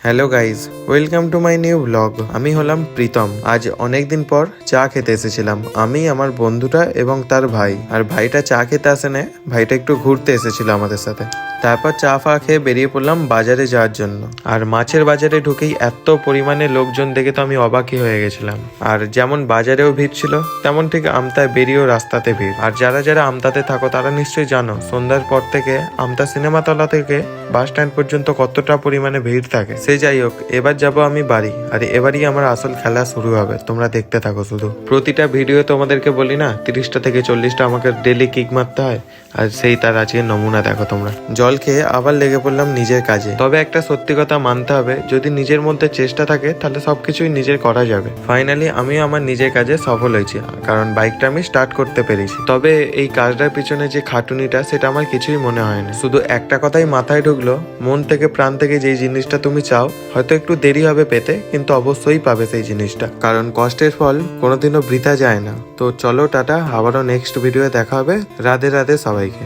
Hello guys, welcome to my new blog. আমি হলাম প্রীতম। আজ অনেক দিন পর চা খেতে এসেছিলাম আমি, আমার বন্ধুটা এবং তার ভাই। আর ভাইটা চা খেতে আসে না, ভাইটা একটু ঘুরতে এসেছিল আমাদের সাথে। তারপর চা ফা খেয়ে বেরিয়ে পড়লাম বাজারে যাওয়ার জন্য। আর মাছের বাজারে ঢুকেই এত পরিমাণে লোকজন দেখে তো আমি অবাকই হয়ে গেছিলাম। আর যেমন বাজারেও ভিড় ছিল, তেমন ঠিক আমতায় বেরিয়েও রাস্তাতে ভিড়। আর যারা যারা আমতাতে থাকো তারা নিশ্চয়ই জানো সন্ধ্যার পর থেকে আমতা সিনেমাতলা থেকে বাস স্ট্যান্ড পর্যন্ত কতটা পরিমাণে ভিড় থাকে। সে যাই হোক, এবার যাব আমি বাড়ি। আর এবারই আমার আসল খেলা শুরু হবে, তোমরা দেখতে থাকো শুধু। প্রতিটা ভিডিও তোমাদেরকে বলি না 30টা থেকে 40টা আমাকে ডেলি কিক মারতে হয়, আর সেই তার আজকে নমুনা দেখো তোমরা। জল খেয়ে আবার লেগে পড়লাম নিজের কাজে। তবে একটা সত্যি কথা মানতে হবে, যদি নিজের মধ্যে চেষ্টা থাকে তাহলে সবকিছুই নিজের করা যাবে। ফাইনালি আমিও আমার নিজের কাজে সফল হয়েছি, কারণ বাইকটা আমি স্টার্ট করতে পেরেছি। তবে এই কাজটার পিছনে যে খাটুনিটা, সেটা আমার কিছুই মনে হয়নি। শুধু একটা কথাই মাথায় ঢুকলো, মন থেকে প্রাণ থেকে যেই জিনিসটা তুমি চাও, হয়তো একটু দেরি হবে পেতে, কিন্তু অবশ্যই পাবে সেই জিনিসটা। কারণ কষ্টের ফল কোনোদিনও বৃথা যায় না। তো চলো টাটা, আবারও নেক্সট ভিডিও দেখা হবে। রাধে রাধে সবাইকে।